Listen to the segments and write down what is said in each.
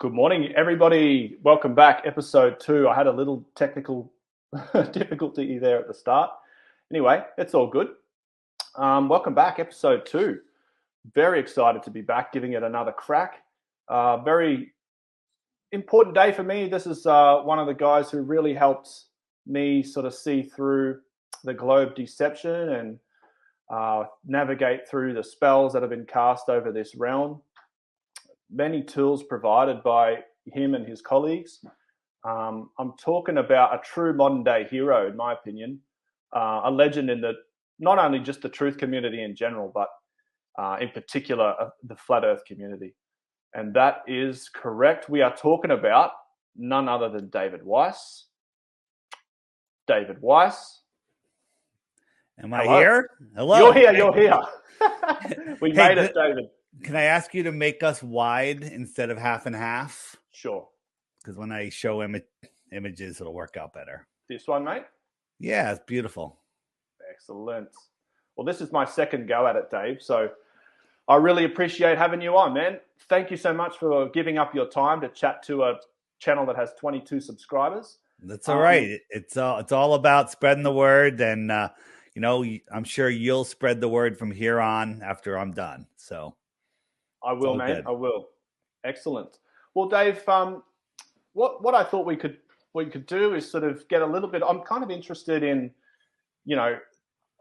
Good morning, everybody. Welcome back, episode 2. I had a little technical difficulty there at the start. Anyway, it's all good. Welcome back, episode 2. Very excited to be back, giving it another crack. Very important day for me. This is one of the guys who really helped me sort of see through the globe deception and navigate through the spells that have been cast over this realm. Many tools provided by him and his colleagues. I'm talking about a true modern day hero, in my opinion, a legend in not only just the truth community in general, but in particular the flat earth community. And that is correct. We are talking about none other than David Weiss. David Weiss. Am I here? Hello. You're here. We made it, David. Can I ask you to make us wide instead of half and half? Sure. Because when I show images, it'll work out better. This one, mate? Yeah, it's beautiful. Excellent. Well, this is my second go at it, Dave. So I really appreciate having you on, man. Thank you so much for giving up your time to chat to a channel that has 22 subscribers. That's all right. It's all about spreading the word. And, I'm sure you'll spread the word from here on after I'm done. So I will, man. Good. I will. Excellent. Well, Dave, what I thought we could do is sort of get a little bit. I'm kind of interested in,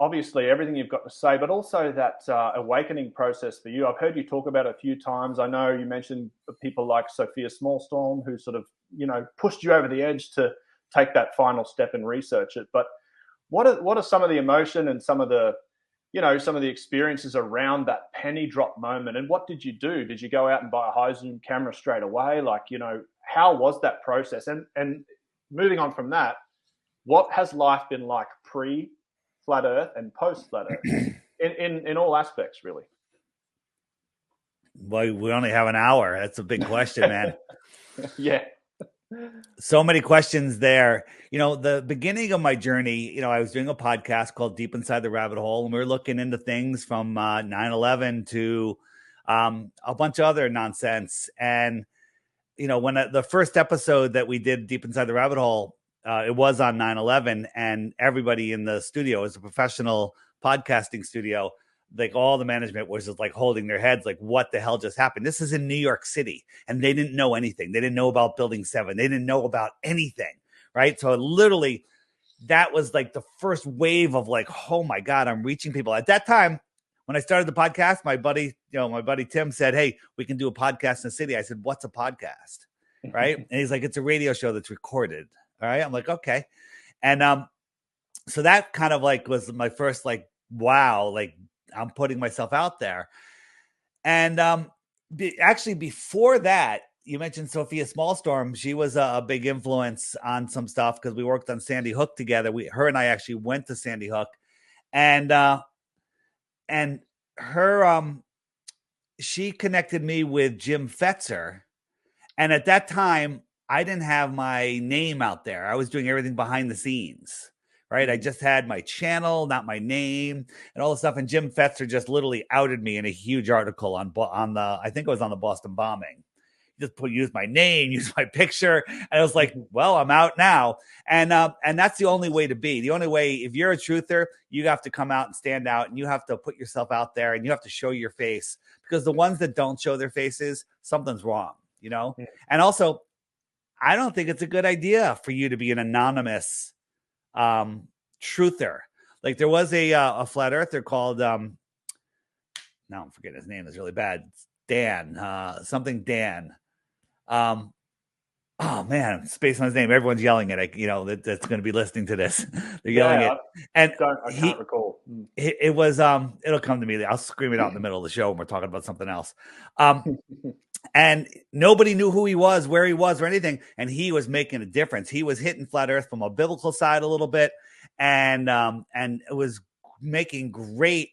obviously everything you've got to say, but also that awakening process for you. I've heard you talk about it a few times. I know you mentioned people like Sophia Smallstorm who sort of, pushed you over the edge to take that final step and research it. But what are some of the emotion and some of the experiences around that penny drop moment? And what did you do? Did you go out and buy a high zoom camera straight away? How was that process? And moving on from that, what has life been like pre-flat earth and post-flat earth in all aspects, really? Well, we only have an hour. That's a big question, man. Yeah. So many questions there. The beginning of my journey, I was doing a podcast called Deep Inside the Rabbit Hole, and we were looking into things from 9/11 to a bunch of other nonsense. And, when the first episode that we did Deep Inside the Rabbit Hole, it was on 9/11, and everybody in the studio, is a professional podcasting studio, like all the management was just like holding their heads like, what the hell just happened? This is in New York City, and they didn't know anything. They didn't know about Building 7. They didn't know about anything, right? So literally that was like the first wave of like, oh my God, I'm reaching people. At that time, when I started the podcast, my buddy Tim said, hey, we can do a podcast in the city. I said, what's a podcast? Right. And he's like, it's a radio show that's recorded. All right. I'm like, okay. And so that kind of like was my first like, wow, like I'm putting myself out there. And actually before that, you mentioned Sophia Smallstorm. She was a big influence on some stuff because we worked on Sandy Hook together. Her and I actually went to Sandy Hook, and her she connected me with Jim Fetzer. And at that time, I didn't have my name out there. I was doing everything behind the scenes. Right. I just had my channel, not my name and all the stuff. And Jim Fetzer just literally outed me in a huge article on I think it was on the Boston bombing. He just used my name, used my picture. And I was like, well, I'm out now. And that's the only way to be. The only way, if you're a truther, you have to come out and stand out, and you have to put yourself out there, and you have to show your face, because the ones that don't show their faces, something's wrong, Yeah. And also, I don't think it's a good idea for you to be an anonymous truther. Like there was a flat earther called now I'm forgetting his name. It's really bad. It's Dan, something Dan. Oh man, I'm spacing on his name. Everyone's yelling at it. That's going to be listening to this. They're yelling it. And I can't recall. It was it'll come to me. I'll scream it out in the middle of the show when we're talking about something else. And nobody knew who he was, where he was, or anything. And he was making a difference. He was hitting flat earth from a biblical side a little bit. And it was making great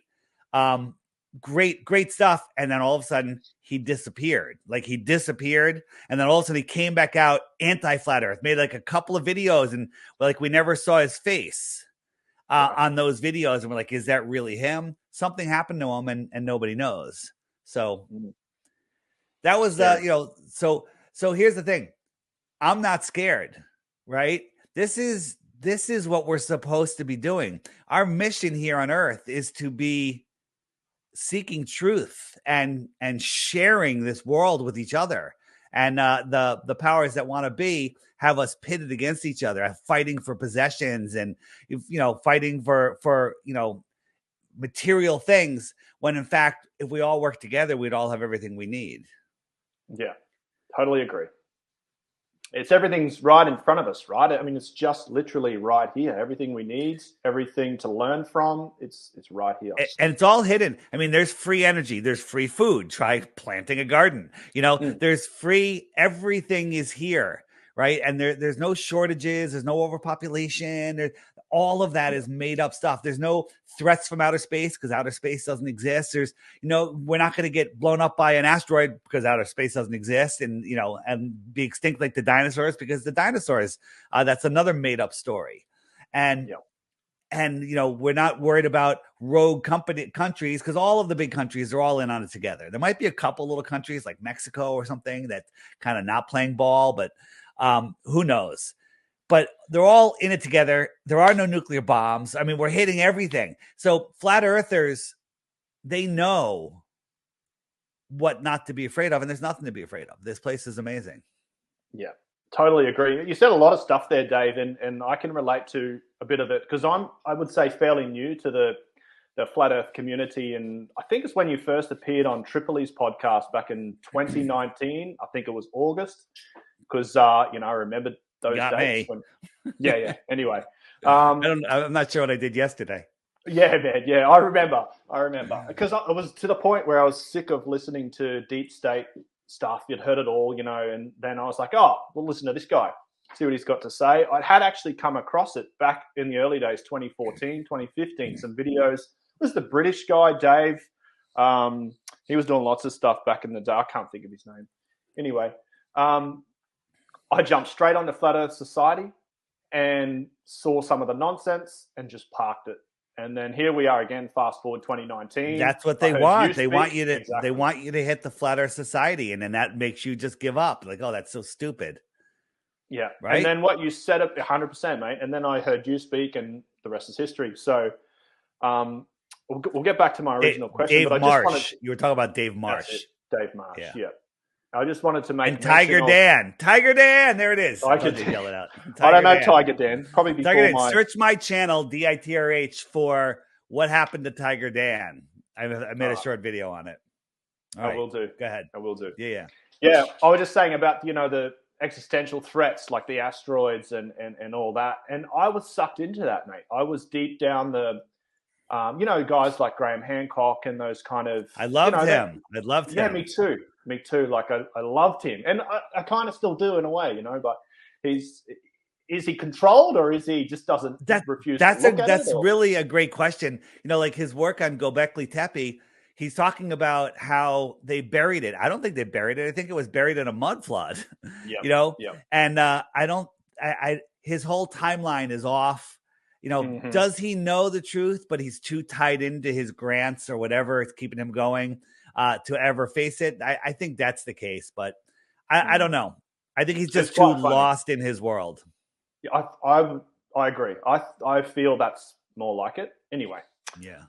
stuff. And then all of a sudden he disappeared. And then all of a sudden he came back out anti-flat earth, made like a couple of videos, and like we never saw his face on those videos. And we're like, is that really him? Something happened to him and nobody knows. So that was, so So here's the thing. I'm not scared, right? This is what we're supposed to be doing. Our mission here on earth is to be seeking truth and sharing this world with each other. And the powers that want to be have us pitted against each other, fighting for possessions and fighting for material things, when in fact, if we all work together, we'd all have everything we need. Yeah, totally agree. It's everything's right in front of us, right? I mean, it's just literally right here. Everything we need, everything to learn from, it's right here. And it's all hidden. I mean, there's free energy. There's free food. Try planting a garden. There's free, everything is here, right? And there's no shortages. There's no overpopulation. All of that is made up stuff. There's no threats from outer space because outer space doesn't exist. There's, we're not going to get blown up by an asteroid because outer space doesn't exist, and be extinct like the dinosaurs because the dinosaurs, that's another made up story. And we're not worried about rogue countries because all of the big countries are all in on it together. There might be a couple little countries like Mexico or something that's kind of not playing ball, but who knows? But they're all in it together. There are no nuclear bombs. I mean, we're hitting everything. So flat earthers, they know what not to be afraid of, and there's nothing to be afraid of. This place is amazing. Yeah, totally agree. You said a lot of stuff there, Dave, and I can relate to a bit of it because I would say, fairly new to the flat earth community. And I think it's when you first appeared on Tripoli's podcast back in 2019. I think it was August because, I remember those days. Yeah. Anyway, I'm not sure what I did yesterday. Yeah, man. Yeah, I remember because I was to the point where I was sick of listening to deep state stuff. You'd heard it all, and then I was like, oh, we'll listen to this guy, see what he's got to say. I had actually come across it back in the early days, 2014, 2015, some videos. It was the British guy, Dave. He was doing lots of stuff back in the day. I can't think of his name. Anyway, I jumped straight onto Flat Earth Society and saw some of the nonsense and just parked it. And then here we are again, fast forward 2019. That's what they want. They want you to They want you to hit the Flat Earth Society, and then that makes you just give up. Like, oh, that's so stupid. Yeah. Right. And then what you said up 100%, mate. And then I heard you speak, and the rest is history. So we'll get back to my original question. Dave but Marsh. You were talking about Dave Marsh. Dave Marsh. Yeah. I just wanted to make and Tiger Dan. There it is. Tiger Dan. Yell it out. I don't know Tiger Dan. Probably before Tiger Dan. Search my channel DITRH for what happened to Tiger Dan. I made a short video on it. All right. I will do. Go ahead. I will do. Yeah. I was just saying about the existential threats like the asteroids and all that, and I was sucked into that, mate. I was deep down the guys like Graham Hancock and those kind of. I loved him. I loved him. Yeah, me too. Like I loved him, and I kind of still do in a way, But is he controlled, or is he just doesn't refuse? That's really a great question. Like his work on Göbekli Tepe, he's talking about how they buried it. I don't think they buried it. I think it was buried in a mud flood. Yeah. And his whole timeline is off. Does he know the truth, but he's too tied into his grants or whatever it's keeping him going to ever face it? I think that's the case, but I don't know. I think he's just too lost in his world. Yeah, I agree. I feel that's more like it. Anyway,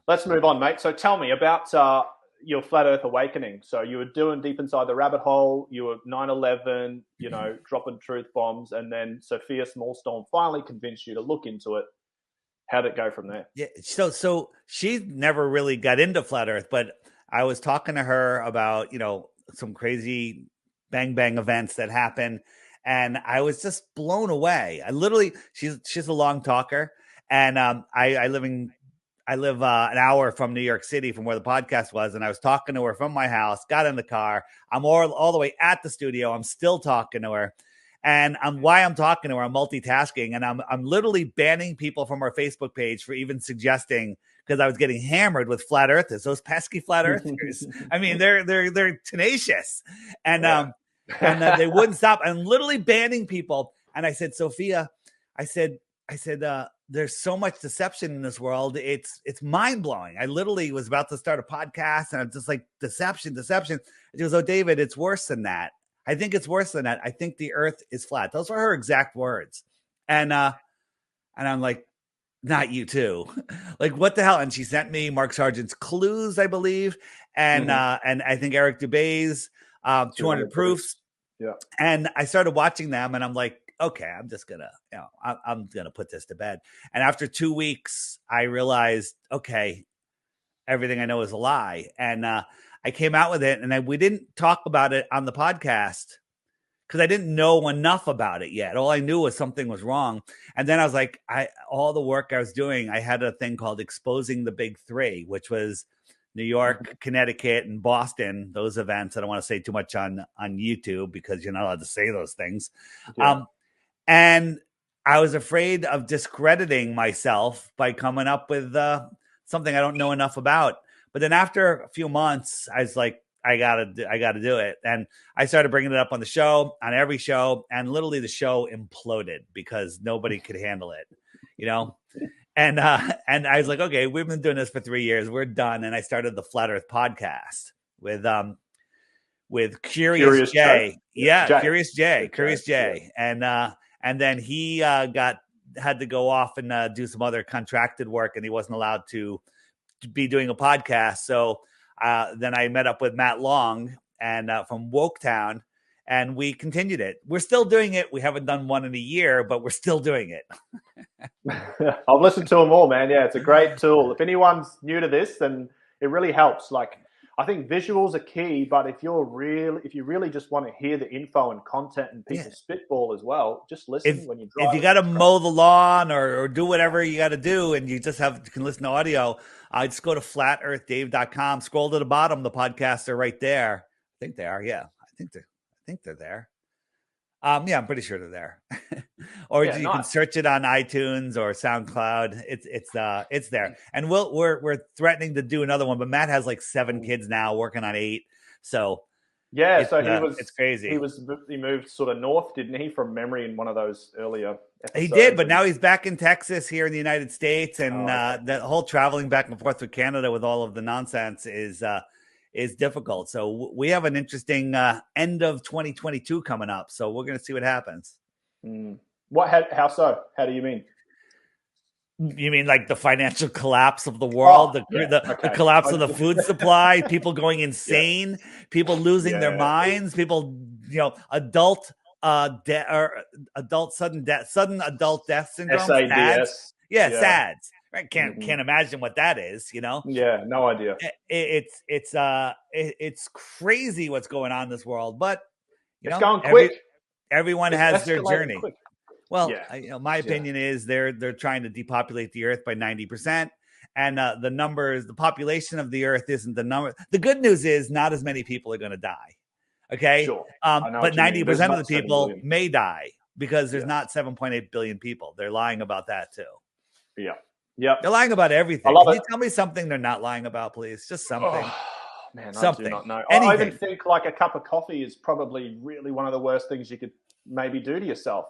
let's move on, mate. So tell me about your flat Earth awakening. So you were doing Deep Inside the Rabbit Hole. You were 9/11, dropping truth bombs, and then Sophia Smallstorm finally convinced you to look into it. How'd it go from there? Yeah, so she never really got into flat Earth, but I was talking to her about, some crazy bang bang events that happen, and I was just blown away. She's a long talker, and I live an hour from New York City from where the podcast was, and I was talking to her from my house, got in the car. I'm all the way at the studio. I'm still talking to her. And why I'm talking to her, I'm multitasking, and I'm literally banning people from our Facebook page for even suggesting, because I was getting hammered with flat earthers, those pesky flat earthers. I mean, they're tenacious, and they wouldn't stop. I'm literally banning people. And I said, Sophia, I said, there's so much deception in this world. It's mind blowing. I literally was about to start a podcast, and I'm just like, deception. She goes, oh, David, it's worse than that. I think it's worse than that. I think the earth is flat. Those are her exact words. And I'm like, not you too. Like, what the hell? And she sent me Mark Sargent's Clues, I believe. And I think Eric Dubé's 200 Proofs. Yeah. And I started watching them and I'm like, okay, I'm just gonna, I'm gonna put this to bed. And after 2 weeks, I realized, okay, everything I know is a lie. And I came out with it, and we didn't talk about it on the podcast because I didn't know enough about it yet. All I knew was something was wrong. And then I was like, all the work I was doing, I had a thing called Exposing the Big Three, which was New York, Connecticut, and Boston, those events. I don't want to say too much on YouTube because you're not allowed to say those things. Yeah. And I was afraid of discrediting myself by coming up with something I don't know enough about. But then after a few months, I was like, I gotta do it. And I started bringing it up on the show, on every show. And literally the show imploded because nobody could handle it, you know? And I was like, okay, we've been doing this for 3 years. We're done. And I started the Flat Earth podcast with Curious Jay. Yeah, Curious Jay. And then he had to go off and do some other contracted work, and he wasn't allowed to be doing a podcast. So then I met up with Matt Long and from Woketown, and we continued it. We're still doing it. We haven't done one in a year, but we're still doing it. I've listened to them all, man. Yeah, it's a great tool. If anyone's new to this, then it really helps. Like, I think visuals are key, but if you really just want to hear the info and content and people spitball as well, just listen when you drive. If you got to mow the lawn or do whatever you got to do, and you just can listen to audio, just go to flatearthdave.com. Scroll to the bottom. The podcasts are right there. I think they are. Yeah, I think they're there. Yeah, I'm pretty sure they're there. Or you can search it on iTunes or SoundCloud. It's there. And we're threatening to do another one, but Matt has like 7 kids now, working on 8. So yeah, so it's crazy. He moved sort of north, didn't he, from memory in one of those earlier episodes? He did, but now he's back in Texas here in the United States, and the whole traveling back and forth with Canada with all of the nonsense is difficult. So we have an interesting end of 2022 coming up. So we're going to see what happens. How so? How do you mean? You mean like the financial collapse of the world, the collapse of the food supply, people going insane, people losing their minds, people, adult sudden adult death syndrome. SADS. SADS. I can't imagine what that is, Yeah, no idea. It's crazy what's going on in this world, but it's going quick. Everyone has their journey. Quick. Well, my opinion is they're trying to depopulate the earth by 90%, and the population of the earth isn't the number. The good news is not as many people are going to die. Okay, sure. But 90% of the people may die because there's not 7.8 billion people. They're lying about that too. Yeah, they're lying about everything. Can you tell me something they're not lying about, please? Just something. Oh, man, something. I do not know. Anything. I even think like a cup of coffee is probably really one of the worst things you could maybe do to yourself.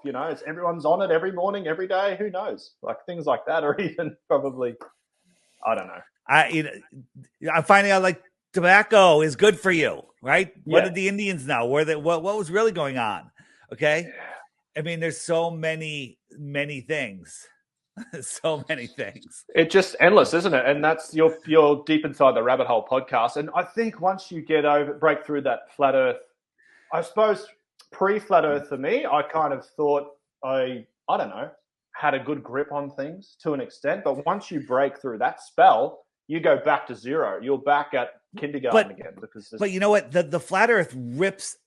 Everyone's on it every morning, every day. Who knows? Like things like that, or even probably, I don't know. I'm finding out like tobacco is good for you, right? Yeah. What did the Indians know? What was really going on? Okay. Yeah. I mean, there's so many things. So many things. It's just endless, isn't it? And that's you're deep inside the rabbit hole podcast. And I think once you break through that flat Earth, I suppose pre-flat Earth for me, I kind of thought I don't know, had a good grip on things to an extent. But once you break through that spell, you go back to zero. You're back at kindergarten again. But you know what? The flat Earth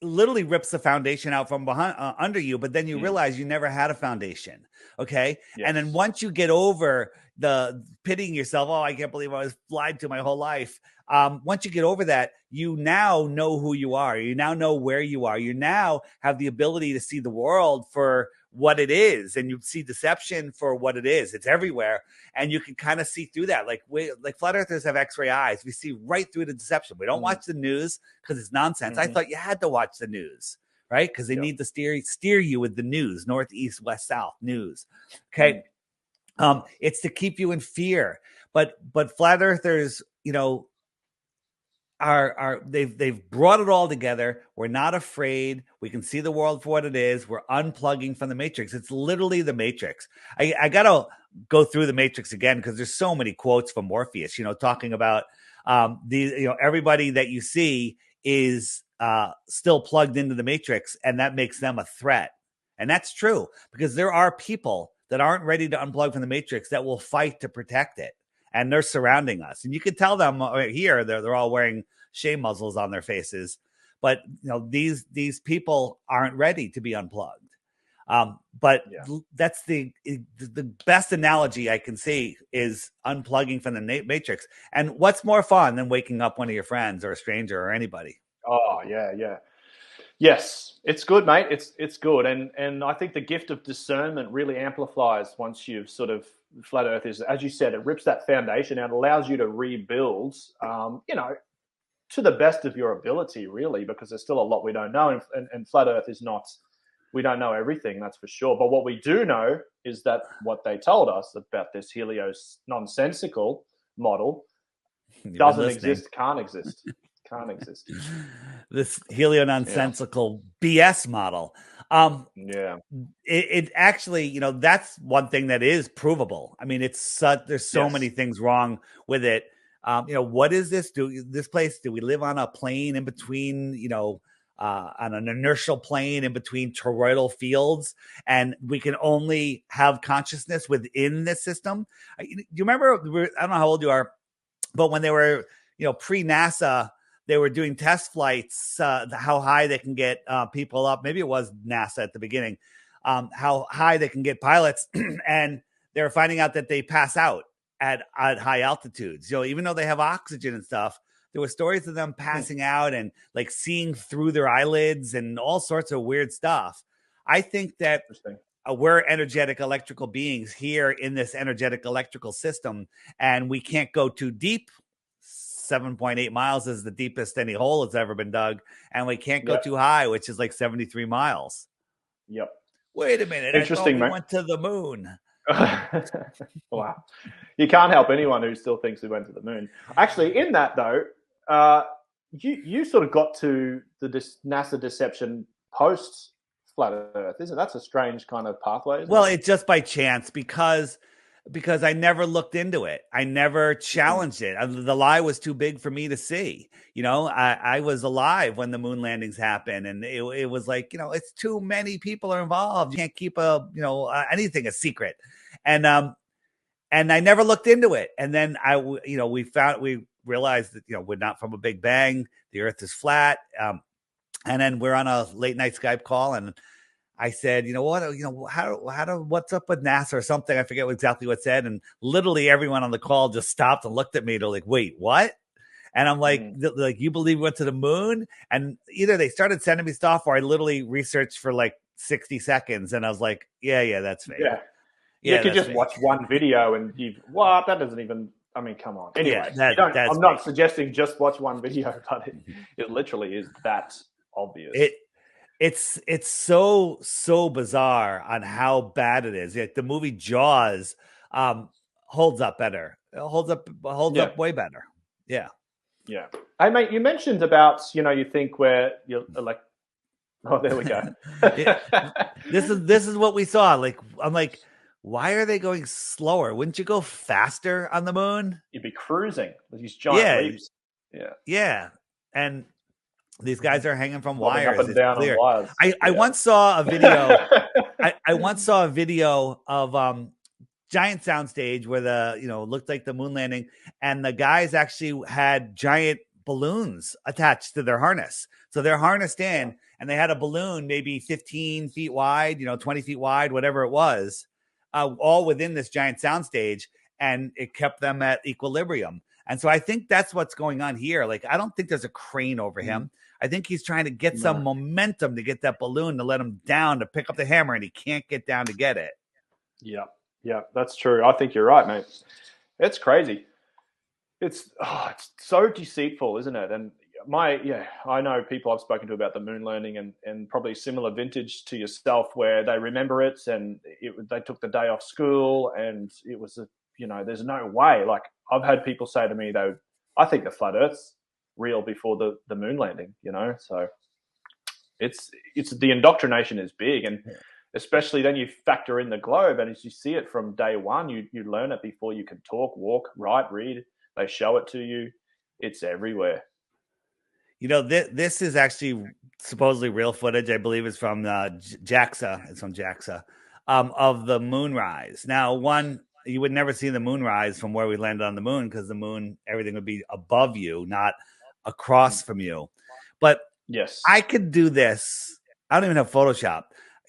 literally rips the foundation out from behind under you. But then you realize you never had a foundation. Okay. Yes. And then once you get over the pitying yourself, I can't believe I was lied to my whole life. Once you get over that, you now know who you are. You now know where you are. You now have the ability to see the world for what it is, and you see deception for what it is. It's everywhere, and you can kind of see through that. Like flat earthers have X-ray eyes. We see right through the deception. We don't watch the news because it's nonsense. I thought you had to watch the news, right? Because they need to steer you with the news, north, east, west, south news. Okay, it's to keep you in fear. But flat earthers, they've brought it all together. We're not afraid. We can see the world for what it is. We're unplugging from the Matrix. It's literally the Matrix. I gotta go through the Matrix again because there's so many quotes from Morpheus, talking about everybody that you see is still plugged into the Matrix, and that makes them a threat. And that's true, because there are people that aren't ready to unplug from the Matrix that will fight to protect it. And they're surrounding us. And you can tell them here, they're all wearing shame muzzles on their faces. But these people aren't ready to be unplugged. But that's the best analogy I can see is unplugging from the Matrix. And what's more fun than waking up one of your friends or a stranger or anybody? Oh, yeah. Yes, it's good, mate. It's good. And I think the gift of discernment really amplifies once you've sort of, flat Earth is, as you said, it rips that foundation out, allows you to rebuild, to the best of your ability, really, because there's still a lot we don't know. And flat Earth is not, we don't know everything, that's for sure. But what we do know is that what they told us about this Helios nonsensical model doesn't exist, can't exist. Can't exist. This helio nonsensical BS model. It actually, that's one thing that is provable. I mean, there's so many things wrong with it. What is this? This place? Do we live on a plane in between? On an inertial plane in between toroidal fields, and we can only have consciousness within this system. You remember? I don't know how old you are, but when they were, pre-NASA, they were doing test flights, how high they can get people up. Maybe it was NASA at the beginning, how high they can get pilots. And they were finding out that they pass out at high altitudes. Even though they have oxygen and stuff, there were stories of them passing out and like seeing through their eyelids and all sorts of weird stuff. I think that we're energetic electrical beings here in this energetic electrical system, and we can't go too deep. 7.8 miles is the deepest any hole has ever been dug, and we can't go too high, which is like 73 miles. Yep. Wait a minute. Interesting, we went to the moon. Wow. You can't help anyone who still thinks we went to the moon. Actually, in that though, you sort of got to the NASA deception post flat Earth, isn't it? That's a strange kind of pathway. Well, it's just by chance because I never looked into it. I never challenged it. The lie was too big for me to see. I was alive when the moon landings happened, and it was like, it's too many people are involved. You can't keep anything a secret. And I never looked into it. And then we realized that, we're not from a big bang. The Earth is flat. And then we're on a late night Skype call, and I said, what's up with NASA or something? I forget exactly what it said. And literally everyone on the call just stopped and looked at me. They're like, wait, what? And I'm like, you believe we went to the moon? And either they started sending me stuff, or I literally researched for like 60 seconds. And I was like, yeah, that's fake. You could just watch one video and that doesn't even, I mean, come on. Anyway, I'm not suggesting just watch one video, but it literally is that obvious. It's so bizarre on how bad it is. Like the movie Jaws holds up better. It holds up way better. Yeah. Hey mate, you mentioned about you think you're like, oh, there we go. This is what we saw. Like I'm like, why are they going slower? Wouldn't you go faster on the moon? You'd be cruising with these giant leaps. Yeah. And these guys are hanging from wires. Up and down on wires. I once saw a video. I once saw a video of giant soundstage where looked like the moon landing, and the guys actually had giant balloons attached to their harness. So they're harnessed in, and they had a balloon maybe 15 feet wide, 20 feet wide, whatever it was, all within this giant soundstage, and it kept them at equilibrium. And so I think that's what's going on here. Like, I don't think there's a crane over him. I think he's trying to get some momentum to get that balloon to let him down to pick up the hammer, and he can't get down to get it. Yeah, that's true. I think you're right, mate. It's crazy. It's so deceitful, isn't it? And I know people I've spoken to about the moon landing and probably similar vintage to yourself, where they remember it and they took the day off school, and it was there's no way. Like, I've had people say to me, I think the flat Earth's real before the moon landing, you know. So it's the indoctrination is big, and especially then you factor in the globe, and as you see it from day one, you learn it before you can talk, walk, write, read. They show it to you. It's everywhere. You know, this is actually supposedly real footage. I believe it's from JAXA. It's from JAXA of the moonrise. Now, one, you would never see the moonrise from where we landed on the moon because the moon, everything would be above you, not across from you. But yes, I could do this. I don't even have Photoshop.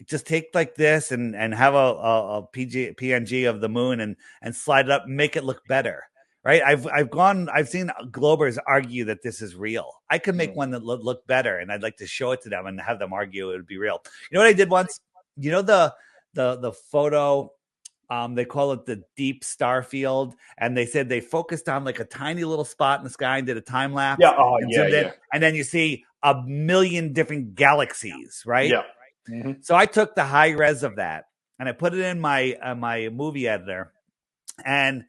Just take like this and have a PNG of the moon and slide it up, and make it look better. Right. I've seen Globers argue that this is real. I could make one that look better, and I'd like to show it to them and have them argue it would be real. You know what I did once? You know, the photo, they call it the deep star field, and they said they focused on like a tiny little spot in the sky and did a time lapse. Yeah. Oh, and yeah, zoomed in, yeah. and then you see a million different galaxies, right? Yeah. Mm-hmm. So I took the high res of that and I put it in my movie editor, and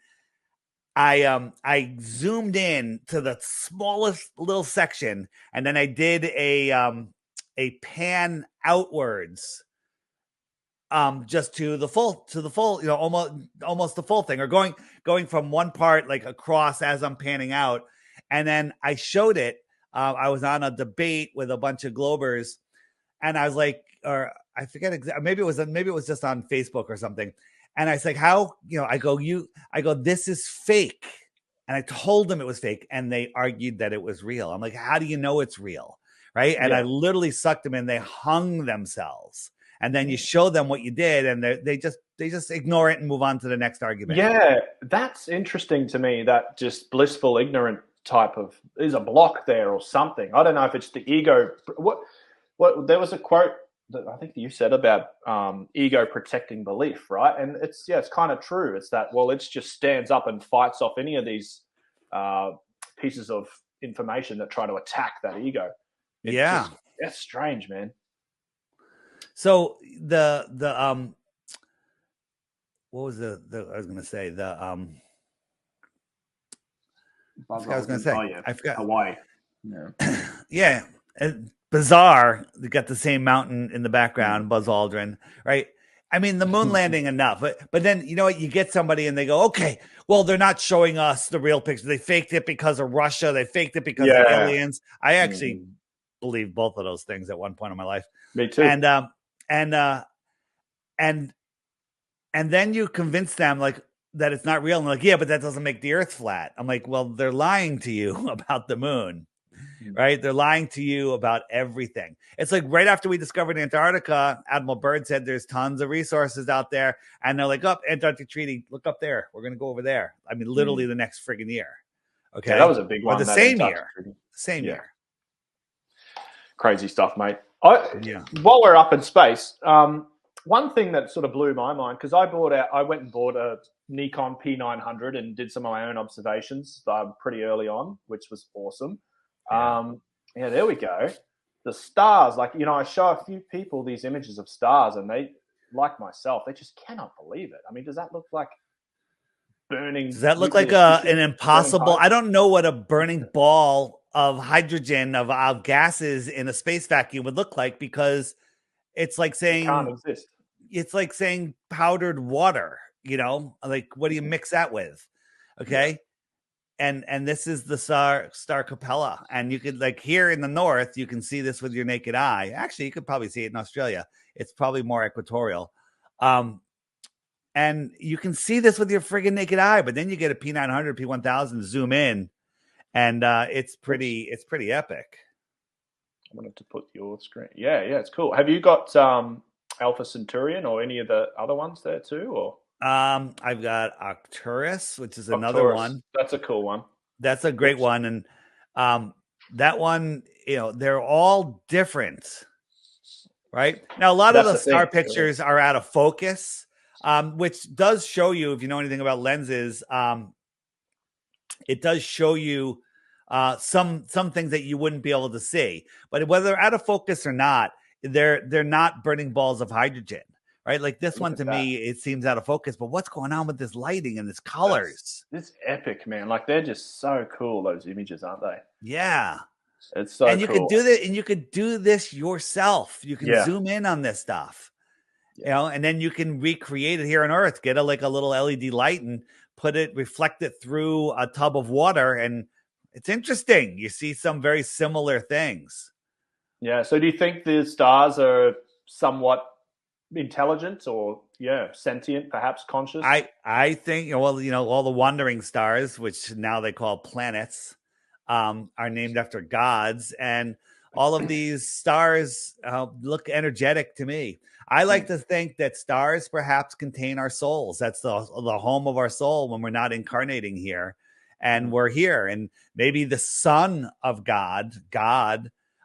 I zoomed in to the smallest little section, and then I did a pan outwards, just to the full, you know, almost the full thing, or going from one part like across as I'm panning out. And then I showed it. I was on a debate with a bunch of Globers, and I was like, or I forget exactly, maybe it was just on Facebook or something. And I was like, how, you know, I go, this is fake. And I told them it was fake, and they argued that it was real. I'm like, how do you know it's real? Right. And I literally sucked them in. They hung themselves. And then you show them what you did, and they just ignore it and move on to the next argument. Yeah, that's interesting to me. That just blissful, ignorant type of, there's a block there or something. I don't know if it's the ego. What there was a quote that I think you said about ego protecting belief, right? And it's kind of true. It's that, well, it just stands up and fights off any of these pieces of information that try to attack that ego. That's strange, man. So the what was the I was going to say I was going to say, I forgot. Hawaii. Yeah. Bizarre. They got the same mountain in the background, Buzz Aldrin, right? I mean, the moon landing enough, but then, you know what? You get somebody and they go, okay, well, they're not showing us the real picture. They faked it because of Russia. They faked it because of aliens. I actually believe both of those things at one point in my life. Me too. And then you convince them like that it's not real. And like, yeah, but that doesn't make the earth flat. I'm like, well, they're lying to you about the moon, right? They're lying to you about everything. It's like right after we discovered Antarctica, Admiral Byrd said there's tons of resources out there. And they're like, oh, Antarctic Treaty, look up there. We're going to go over there. I mean, literally the next friggin' year. Okay. Yeah, that was a big one. Or the same year. Same year. Crazy stuff, mate. While we're up in space, one thing that sort of blew my mind, because I went and bought a Nikon P900 and did some of my own observations pretty early on, which was awesome. There we go. The stars, like, you know, I show a few people these images of stars, and they, like myself, they just cannot believe it. I mean, does that look like burning? Does that look like an impossible? I don't know what a burning ball of hydrogen of gases in a space vacuum would look like, because it's like saying it can't exist. It's like saying powdered water, you know, like what do you mix that with? Okay. And this is the star Capella. And you could, like, here in the north, you can see this with your naked eye. Actually, you could probably see it in Australia. It's probably more equatorial. And you can see this with your friggin' naked eye, but then you get a P900, P1000, zoom in, and it's pretty epic. I wanted to put your screen. Yeah, it's cool. Have you got Alpha Centurion or any of the other ones there too? Or I've got Arcturus, which is another one. That's a cool one. That's a great one. And that one, you know, they're all different, right? Now, a lot of the star pictures are out of focus, which does show you, if you know anything about lenses, it does show you some things that you wouldn't be able to see. But whether they're out of focus or not, they're not burning balls of hydrogen, right? Like this Look one at to that. me, it seems out of focus, but what's going on with this lighting and this colors? It's epic, man. Like they're just so cool, those images, aren't they? Yeah. It's so And you could cool. do that, and you could do this yourself. You can Yeah. zoom in on this stuff, Yeah. and then you can recreate it here on Earth. Get a little LED light and reflect it through a tub of water, and it's interesting. You see some very similar things. Yeah. So do you think the stars are somewhat intelligent or sentient, perhaps conscious? I think all the wandering stars, which now they call planets, are named after gods, and all of these stars look energetic to me. I like to think that stars perhaps contain our souls. That's the home of our soul when we're not incarnating here, and we're here. And maybe the son of God,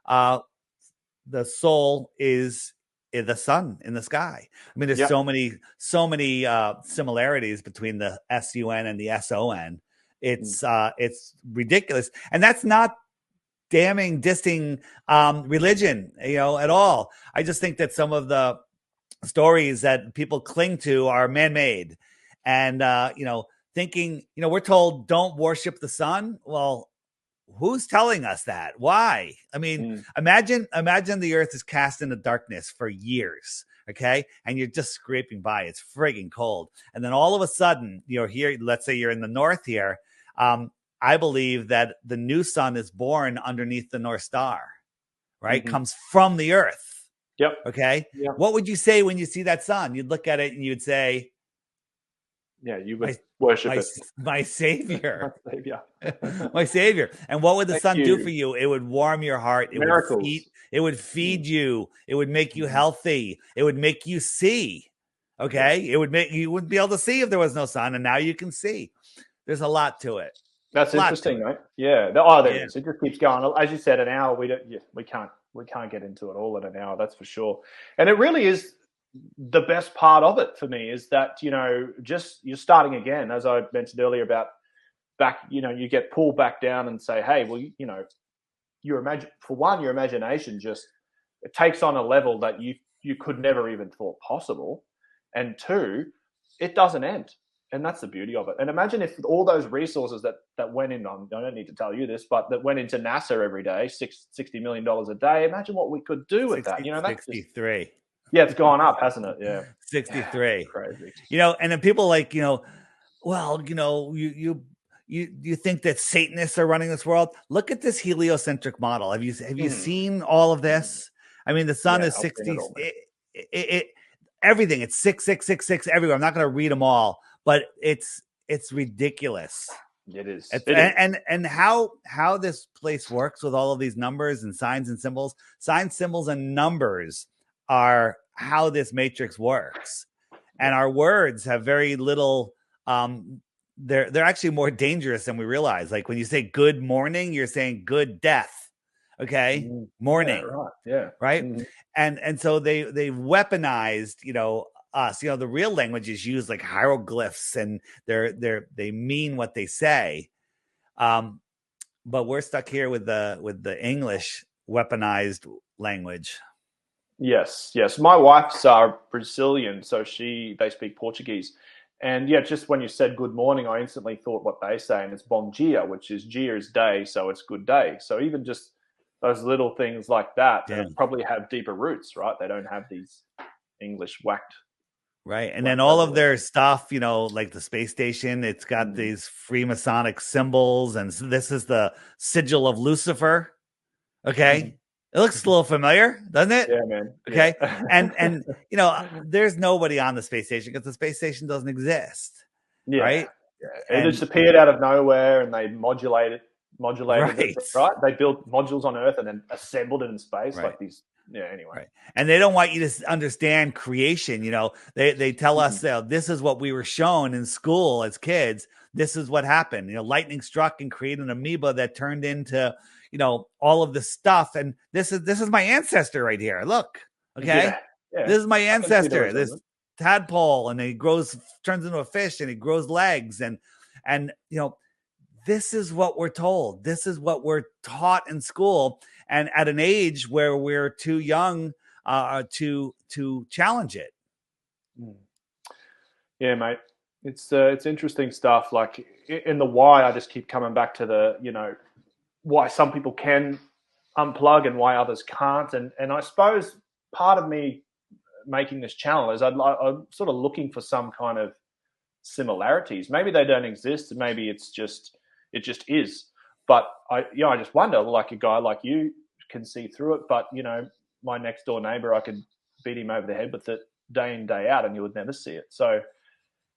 the soul is the sun in the sky. I mean, there's so many similarities between the SUN and the SON. It's ridiculous, and that's not dissing religion, at all. I just think that some of the stories that people cling to are man-made, and thinking, we're told don't worship the sun. Well, who's telling us that? Why? I mean, imagine the earth is cast into darkness for years, okay? And you're just scraping by. It's frigging cold. And then all of a sudden, you're here, let's say you're in the north here. I believe that the new sun is born underneath the North Star, right? Comes from the earth. Yep. Okay? Yep. What would you say when you see that sun? You'd look at it and you'd say, yeah, you would worship it. My savior. My savior. My savior. And what would the sun do for you? It would warm your heart. Miracles. It would feed you. It would make you healthy. It would make you see. Okay? It would make you wouldn't be able to see if there was no sun, and now you can see. There's a lot to it. That's interesting, right? Yeah. There is. It just keeps going. As you said, an hour. We can't get into it all in an hour. That's for sure. And it really is. The best part of it for me is that, just you're starting again, as I mentioned earlier about back, you get pulled back down and say, hey, well, your imagination just, it takes on a level that you could never even thought possible. And two, it doesn't end. And that's the beauty of it. And imagine if all those resources that went in, I don't need to tell you this, but that went into NASA every day, $60 million a day. Imagine what we could do with that. That's 63. Yeah, it's gone up, hasn't it? Yeah. 63. Crazy. And then people like, well, you think that Satanists are running this world? Look at this heliocentric model. Have you seen all of this? I mean, the sun is 60. Everything. It's 6 everywhere. I'm not going to read them all, but it's ridiculous. It is. And how this place works with all of these numbers and signs and symbols. Signs, symbols, and numbers are how this matrix works. And our words have very little they're actually more dangerous than we realize. Like when you say good morning, you're saying good death. Okay? Morning. Yeah, right. Yeah. Right? And so they've weaponized, us. The real language is used like hieroglyphs, and they mean what they say. But we're stuck here with the English weaponized language. Yes. My wife's Brazilian, so they speak Portuguese. And just when you said good morning, I instantly thought what they say, and it's bom dia, which is dia is day, so it's good day. So even just those little things like that probably have deeper roots, right? They don't have these English whacked. Right. And then all of their stuff, like the space station, it's got these Freemasonic symbols, and this is the sigil of Lucifer. Okay. It looks a little familiar, doesn't it? Yeah, man. Okay. Yeah. And there's nobody on the space station because the space station doesn't exist. Yeah. Right? Yeah. It just appeared out of nowhere, and they modulated right. it, right? They built modules on Earth and then assembled it in space, right. like these. Yeah, anyway. Right. And they don't want you to understand creation. They tell us this is what we were shown in school as kids. This is what happened. Lightning struck and created an amoeba that turned into, all of this stuff. And this is my ancestor right here. Look, okay. Yeah. This is my ancestor, this tadpole, and he turns into a fish, and he grows legs. And this is what we're told. This is what we're taught in school. And at an age where we're too young to challenge it. Mm. Yeah, mate. It's interesting stuff. Like in the why, I just keep coming back to the why some people can unplug and why others can't. And I suppose part of me making this channel is I'm sort of looking for some kind of similarities. Maybe they don't exist. Maybe it just is. But I just wonder, like a guy like you can see through it, but my next door neighbor, I could beat him over the head with it day in day out, and you would never see it. So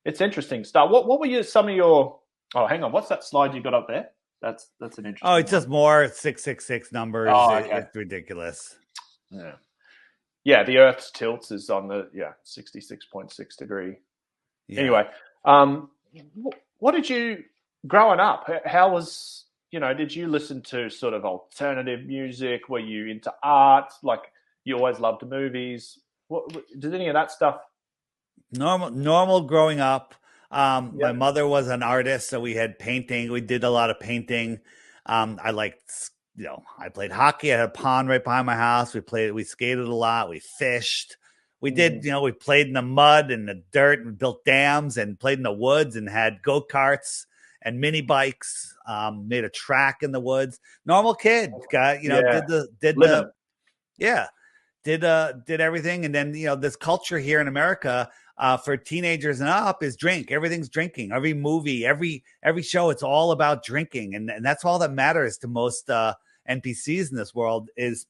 it's interesting stuff. What were some of your? Oh, hang on. What's that slide you got up there? That's an interesting. Oh, it's just more 666 numbers. Oh, okay. It's ridiculous. Yeah. The Earth's tilt is on the 66.6 degree. Yeah. Anyway, what did you growing up? How was did you listen to sort of alternative music? Were you into art? Like you always loved movies? What did any of that stuff? Normal growing up. My mother was an artist, so we had painting. We did a lot of painting. I liked, I played hockey. I had a pond right behind my house. We skated a lot. We fished. We did, we played in the mud and the dirt and built dams and played in the woods and had go-karts and mini bikes. Made a track in the woods. Normal kid, did everything. And then, this culture here in America, for teenagers and up is drink. Everything's drinking. Every movie, every show, it's all about drinking. And that's all that matters to most NPCs in this world is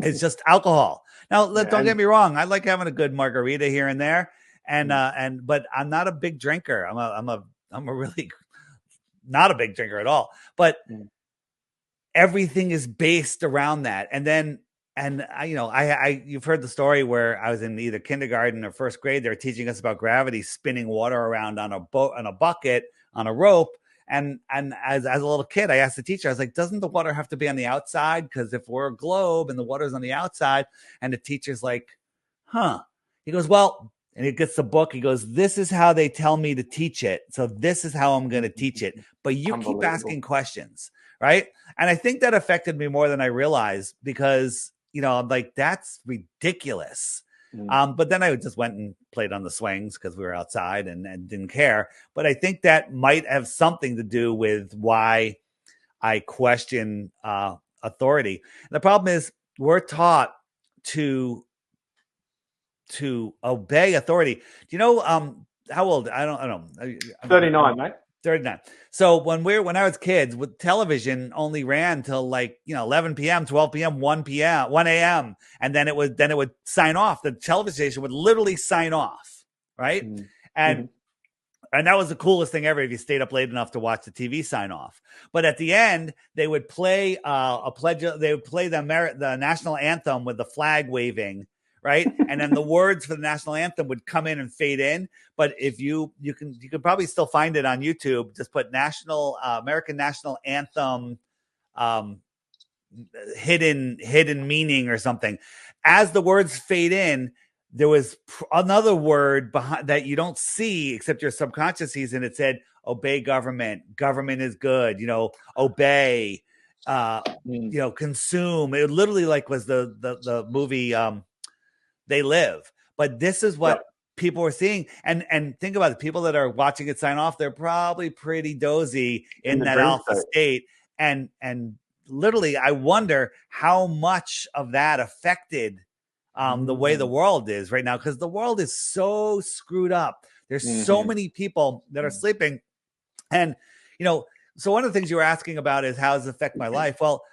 just alcohol. Now, don't get me wrong. I like having a good margarita here and there. But I'm not a big drinker. I'm a really not a big drinker at all. But everything is based around that. And then, you've heard the story where I was in either kindergarten or first grade. They were teaching us about gravity, spinning water around on a boat, on a bucket, on a rope. And as a little kid, I asked the teacher, I was like, doesn't the water have to be on the outside? Because if we're a globe and the water's on the outside, and the teacher's like, huh. He goes, well, and he gets the book. He goes, this is how they tell me to teach it. So this is how I'm going to teach it. But you keep asking questions, right? And I think that affected me more than I realized because, I'm like, that's ridiculous. But then I just went and played on the swings because we were outside and didn't care. But I think that might have something to do with why I question authority. And the problem is we're taught to obey authority. Do you know how old? I don't know. 39, mate. 39. So when I was kids, with television only ran till 11 p.m., 12 p.m., 1 p.m., 1 a.m. And then it would sign off. The television station would literally sign off. Right. And that was the coolest thing ever if you stayed up late enough to watch the TV sign off. But at the end, they would play a pledge. They would play the national anthem with the flag waving. Right. And then the words for the national anthem would come in and fade in. But if you could probably still find it on YouTube. Just put American National Anthem hidden meaning or something. As the words fade in, there was another word behind that you don't see except your subconscious sees, and it said obey government. Government is good. Obey. Consume. It literally was the movie They Live. But this is what people are seeing. And think about it. People that are watching it sign off, they're probably pretty dozy in that alpha state. And literally, I wonder how much of that affected the way the world is right now, because the world is so screwed up. There's so many people that are sleeping. And, so one of the things you were asking about is how does it affect my life? Well,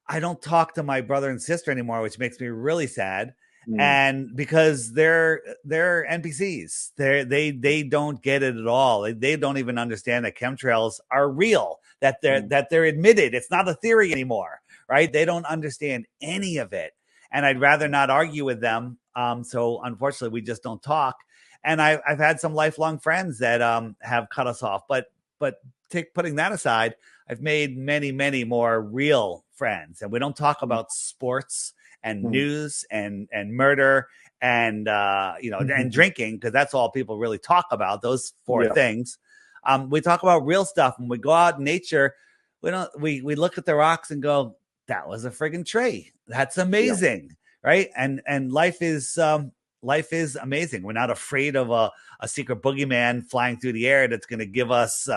I don't talk to my brother and sister anymore, which makes me really sad. And because they're NPCs, they don't get it at all. They don't even understand that chemtrails are real, that they're admitted. It's not a theory anymore, right? They don't understand any of it. And I'd rather not argue with them. So unfortunately, we just don't talk. And I've had some lifelong friends that have cut us off. But putting that aside, I've made many, many more real friends. And we don't talk about sports and news and murder and and drinking, because that's all people really talk about, those four things. We talk about real stuff. When we go out in nature, we look at the rocks and go, that was a friggin' tree. That's amazing. Right. And life is life is amazing. We're not afraid of a secret boogeyman flying through the air that's going to give us,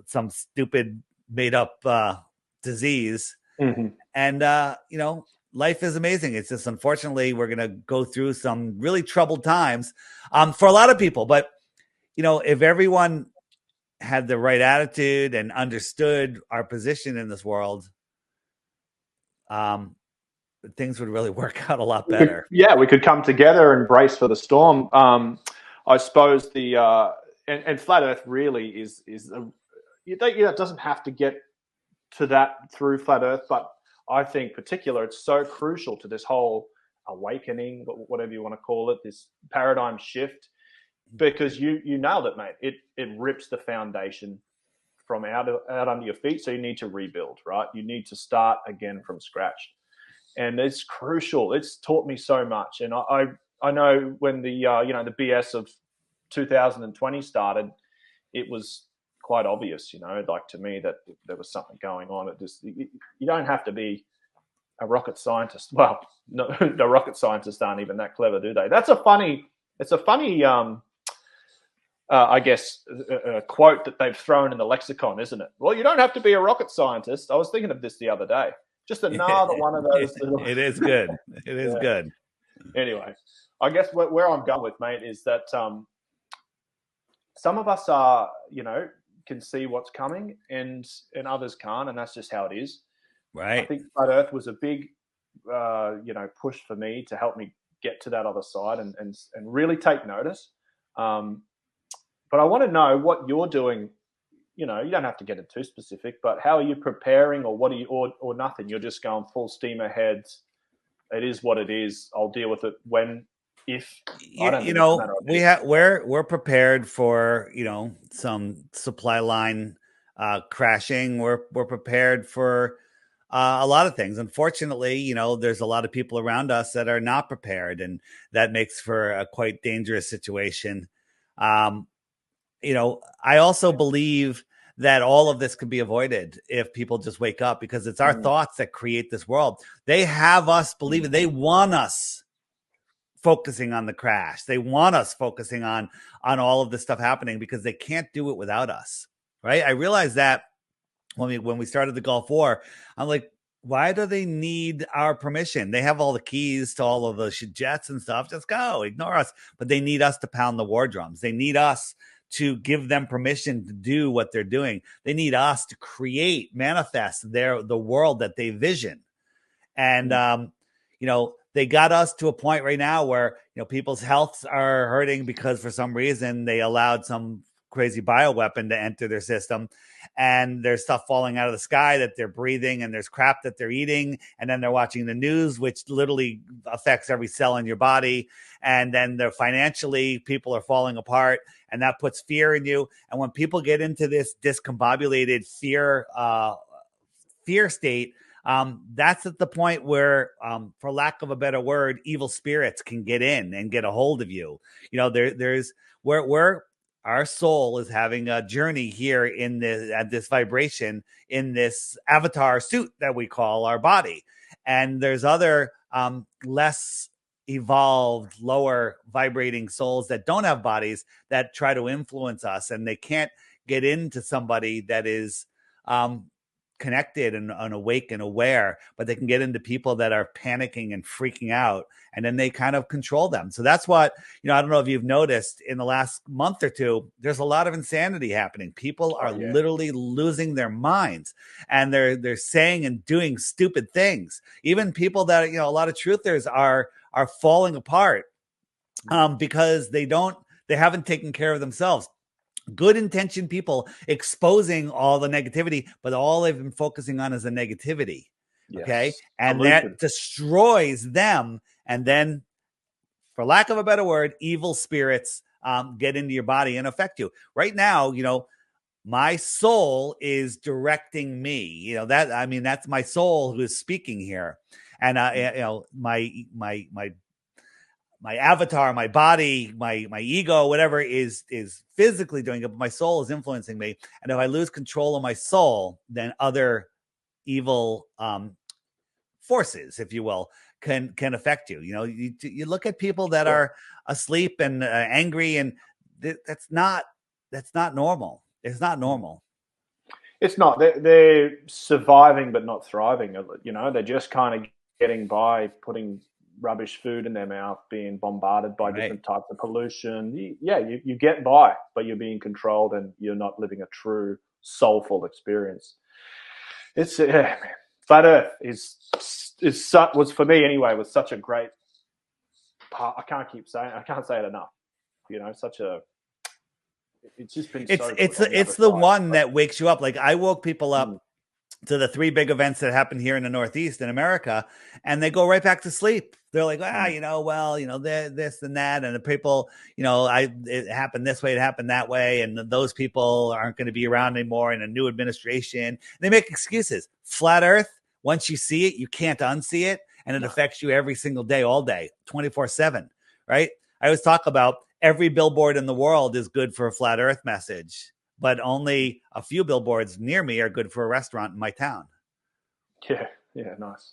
some stupid made up disease. Mm-hmm. And, life is amazing. It's just, unfortunately, we're going to go through some really troubled times for a lot of people. But, if everyone had the right attitude and understood our position in this world, things would really work out a lot better. We could come together and brace for the storm. I suppose and flat Earth really is it doesn't have to get to that through flat Earth, but I think particular it's so crucial to this whole awakening, whatever you want to call it, this paradigm shift, because you nailed it, mate. It rips the foundation from out under your feet, so you need to rebuild, right? You need to start again from scratch. And it's crucial. It's taught me so much. And I know when the the BS of 2020 started, it was quite obvious, like to me that there was something going on. It just you don't have to be a rocket scientist. Well, no, the rocket scientists aren't even that clever, do they? It's a funny I guess a quote that they've thrown in the lexicon, isn't it? Well, you don't have to be a rocket scientist. I was thinking of this the other day. Just another one of those. It is good. It is good. Anyway, I guess where I'm going with, mate, is that some of us are, can see what's coming, and others can't, and that's just how it is. Right. I think Flat Earth was a big, push for me to help me get to that other side and really take notice. But I want to know what you're doing. You don't have to get it too specific, but how are you preparing, or what are you, or nothing? You're just going full steam ahead. It is what it is. I'll deal with it if. We're prepared for some supply line crashing. We're prepared for a lot of things. Unfortunately, there's a lot of people around us that are not prepared, and that makes for a quite dangerous situation. I also believe that all of this could be avoided if people just wake up, because it's our thoughts that create this world. They have us believing, they want us focusing on the crash. They want us focusing on all of this stuff happening, because they can't do it without us. Right. I realized that when we started the Gulf War, I'm like, why do they need our permission? They have all the keys to all of the jets and stuff. Just go, ignore us. But they need us to pound the war drums. They need us to give them permission to do what they're doing. They need us to manifest the world that they vision. And, they got us to a point right now where, people's healths are hurting because for some reason they allowed some crazy bioweapon to enter their system, and there's stuff falling out of the sky that they're breathing, and there's crap that they're eating, and then they're watching the news, which literally affects every cell in your body. And then financially people are falling apart, and that puts fear in you. And when people get into this discombobulated fear state, that's at the point where, for lack of a better word, evil spirits can get in and get a hold of you. There's where our soul is having a journey here at this vibration, in this avatar suit that we call our body. And there's other less evolved, lower vibrating souls that don't have bodies that try to influence us, and they can't get into somebody that is connected and awake and aware, but they can get into people that are panicking and freaking out, and then they kind of control them. So that's what, I don't know if you've noticed in the last month or two, there's a lot of insanity happening. People are literally losing their minds, and they're saying and doing stupid things. Even people that, a lot of truthers are falling apart because they haven't taken care of themselves. Good intentioned people exposing all the negativity, but all they've been focusing on is the negativity. Yes. Okay. And that destroys them. And then, for lack of a better word, evil spirits get into your body and affect you. Right now, my soul is directing me. That's my soul who is speaking here. And my avatar, my body, my ego, whatever is physically doing it, but my soul is influencing me. And if I lose control of my soul, then other evil forces, if you will, can affect you. You know, you look at people that are asleep and angry, and that's not normal. It's not normal. It's not. They're surviving but not thriving. You know, they're just kind of getting by, putting rubbish food in their mouth, being bombarded by different types of pollution. You get by, but you're being controlled and you're not living a true soulful experience. It's man. Flat Earth was for me anyway, was such a great part. I can't say it enough. You know, it's just been it's the one that wakes you up. Like, I woke people up to the 3 big events that happened here in the Northeast in America, and they go right back to sleep. They're like, this and that, and the people, it happened this way, it happened that way, and those people aren't going to be around anymore in a new administration. They make excuses. Flat Earth, once you see it, you can't unsee it, and it affects you every single day, all day, 24/7, right? I always talk about every billboard in the world is good for a flat Earth message, but only a few billboards near me are good for a restaurant in my town. Yeah, nice.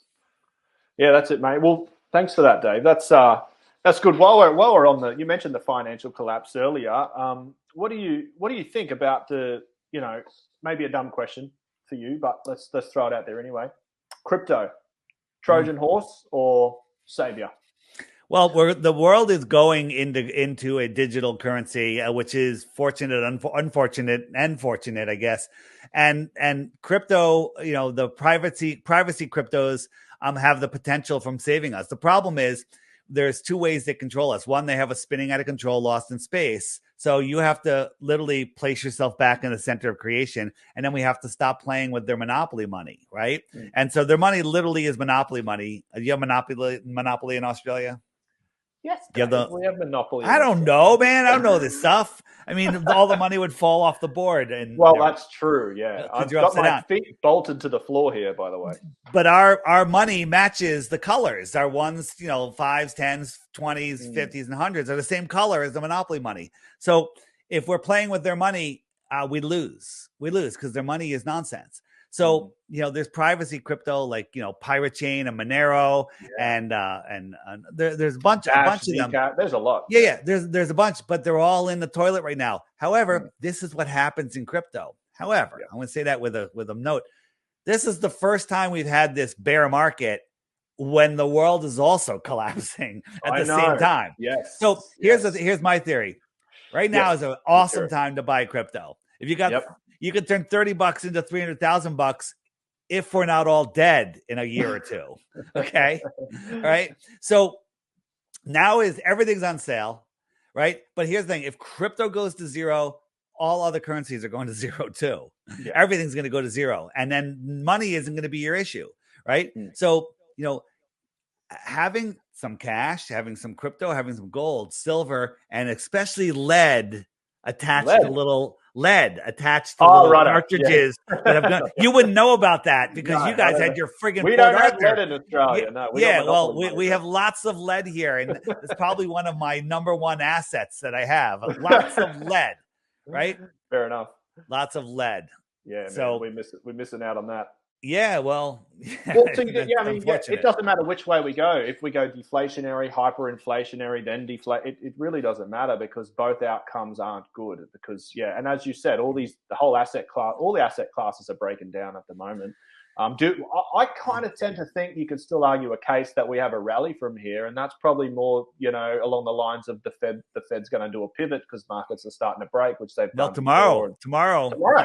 Yeah, that's it, mate. Well, thanks for that, Dave. That's good. While we're on you mentioned the financial collapse earlier. What do you think about maybe a dumb question for you, but let's throw it out there anyway. Crypto, Trojan horse or savior? Well, the world is going into a digital currency, which is fortunate, unfortunate, and fortunate, I guess. And crypto, the privacy cryptos have the potential from saving us. The problem is there's 2 ways they control us. One, they have us spinning out of control, lost in space. So you have to literally place yourself back in the center of creation. And then we have to stop playing with their monopoly money, right? And so their money literally is monopoly money. Do you have monopoly in Australia? Yes, we have monopoly. I don't know, man. I don't know this stuff. I mean, all the money would fall off the board. And that's true. Yeah, I've got my feet bolted to the floor here, by the way. But our money matches the colors. Our ones, 5s, 10s, 20s, 50s, and 100s are the same color as the monopoly money. So if we're playing with their money, we lose. We lose because their money is nonsense. So, there's privacy crypto like, Pirate Chain and Monero and there's a bunch of them. There's a lot. Yeah. There's a bunch, but they're all in the toilet right now. However, this is what happens in crypto. However, I want to say that with a note. This is the first time we've had this bear market when the world is also collapsing at the same time. Yes. So here's my theory. Right now is an awesome time to buy crypto. If you got you could turn $30 into $300,000 if we're not all dead in a year or two. Okay. All right. So now everything's on sale, right? But here's the thing. If crypto goes to zero, all other currencies are going to zero too. Yeah. Everything's going to go to zero. And then money isn't going to be your issue, right? So, having some cash, having some crypto, having some gold, silver, and especially lead attached to little cartridges that have done. You wouldn't know about that because you guys had your friggin' we don't have lead in Australia. We have lots of lead here, and it's probably one of my number one assets that I have. Lots of lead, right? Fair enough. Lots of lead. Yeah, so we're missing out on that. Yeah, well, it doesn't matter which way we go. If we go deflationary, hyperinflationary, then deflate, it really doesn't matter because both outcomes aren't good. Because and as you said, all the asset classes are breaking down at the moment. I kind of tend to think you could still argue a case that we have a rally from here, and that's probably more, along the lines of the Fed's going to do a pivot because markets are starting to break, which they've done tomorrow,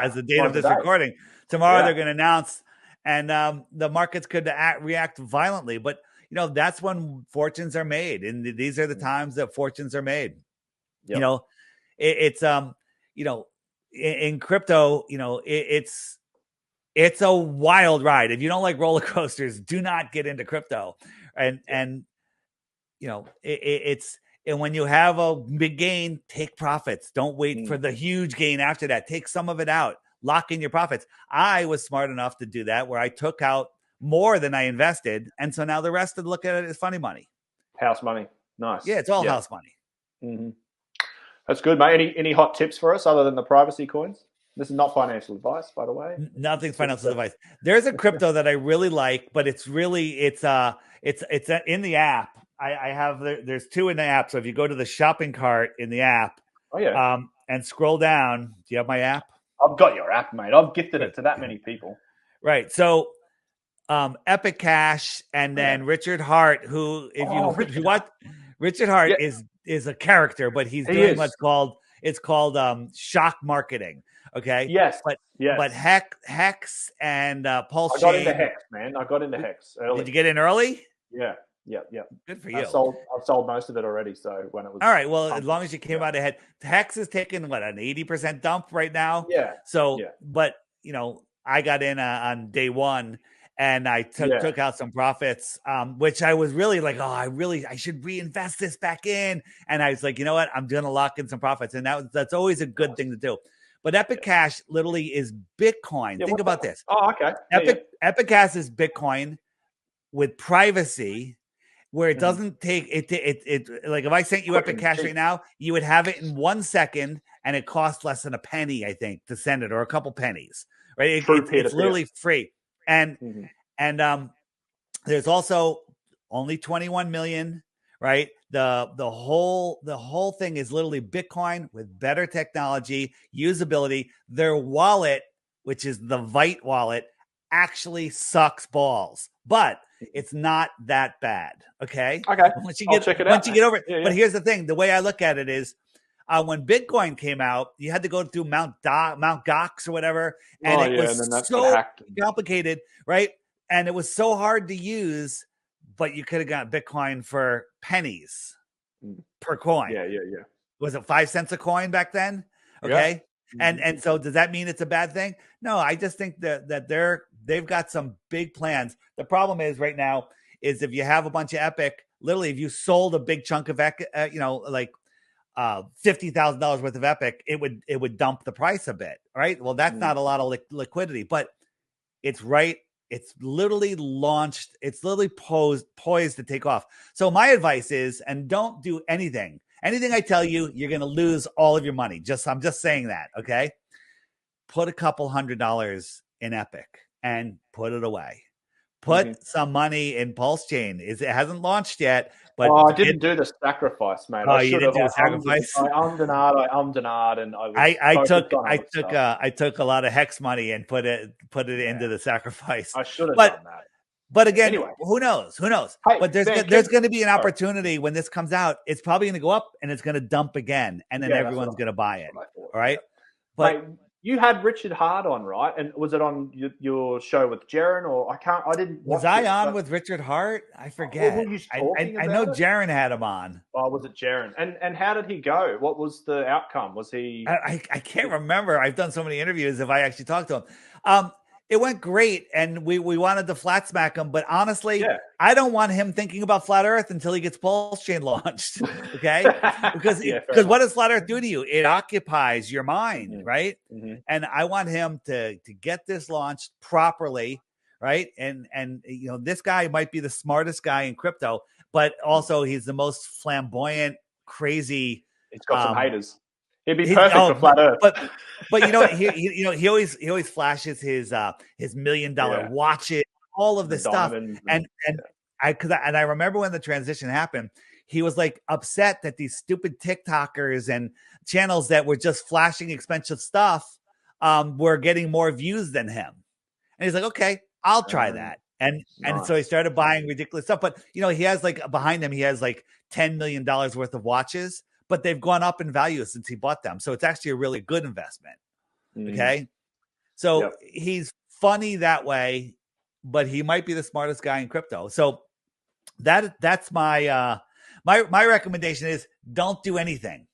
as the date of this recording. Tomorrow they're going to announce. And the markets could react violently, but that's when fortunes are made, and these are the times that fortunes are made. Yep. It's in crypto, it's a wild ride. If you don't like roller coasters, do not get into crypto. And when you have a big gain, take profits. Don't wait for the huge gain after that. Take some of it out. Lock in your profits. I was smart enough to do that where I took out more than I invested. And so now the rest of look at it as funny money. House money. Nice. Yeah, it's all house money. Mm-hmm. That's good, mate. Any hot tips for us other than the privacy coins? This is not financial advice, by the way. Nothing's financial advice. There's a crypto that I really like, but it's in the app. I have there's two in the app. So if you go to the shopping cart in the app, and scroll down, do you have my app? I've got your app, mate. I've gifted it to that many people. Right. So Epic Cash and then Richard Hart, who if you watch Richard Hart is a character, but he's doing what's called shock marketing. Okay. Yes. But Hex and Pulse I got into Hex, man. I got into Hex early. Did you get in early? Yeah. Good for you. I've sold most of it already. So when it was all right, well, as long as you came out ahead, Hex is taking an 80% dump right now. Yeah. So, but I got in on day one, and I took out some profits, which I was really like, I should reinvest this back in. And I was like, you know what, I'm gonna lock in some profits, and that's always a good thing to do. But Epic Cash literally is Bitcoin. Think about this. Oh, okay. Epic Cash is Bitcoin with privacy, where it doesn't take it like if I sent you Epic Cash right now, you would have it in 1 second, and it costs less than a penny, I think, to send it, or a couple pennies, right? It's literally free. And there's also only 21 million, right? The whole thing is literally Bitcoin with better technology, usability. Their wallet, which is the Vite wallet, actually sucks balls, but it's not that bad. Okay. Once you get over it. But here's the thing: the way I look at it is, when Bitcoin came out, you had to go through Mount Gox or whatever, and it was so complicated, right? And it was so hard to use, but you could have got Bitcoin for pennies per coin. Yeah. Was it 5 cents a coin back then? Okay. Yeah. And so does that mean it's a bad thing? No, I just think that they've got some big plans. The problem is right now is if you have a bunch of Epic, literally if you sold a big chunk of like $50,000 worth of Epic, it would dump the price a bit, right? Well, that's not a lot of liquidity, but it's right. It's literally launched. It's literally poised to take off. So my advice is, and don't do anything. Anything I tell you, you're going to lose all of your money. I'm just saying that. Okay. Put a couple $100 in Epic and put it away. Put some money in Pulse Chain. It hasn't launched yet, but I didn't do the sacrifice, mate. Oh, you didn't do the sacrifice. I ummed and ahed, and I took a lot of Hex money and put it into the sacrifice. I should have done that. But again, anyway. Who knows? Hey, but there's going to be an opportunity when this comes out. It's probably going to go up and it's going to dump again, and then everyone's going to buy it. All right, but. Mate, you had Richard Hart on, right? And was it on your show with Jaren, or I didn't. Was I on with Richard Hart? I forget. I know Jaren had him on. Oh, was it Jaren? And how did he go? What was the outcome? Was he? I can't remember. I've done so many interviews. If I actually talked to him, it went great, and we wanted to flat smack him. But honestly, I don't want him thinking about flat Earth until he gets Pulse Chain launched. Okay, because what does flat Earth do to you? It occupies your mind, right? And I want him to get this launched properly, right? And this guy might be the smartest guy in crypto, but also he's the most flamboyant, crazy. He's got some haters. It'd be perfect for flat Earth. But he always flashes his $1 million watches, all of this stuff. And I remember when the transition happened, he was like upset that these stupid TikTokers and channels that were just flashing expensive stuff were getting more views than him. And he's like, okay, I'll try that. And so he started buying ridiculous stuff. But he has behind him, he has $10 million worth of watches. But they've gone up in value since he bought them. So it's actually a really good investment. Okay. So he's funny that way, but he might be the smartest guy in crypto. So that's my recommendation is don't do anything.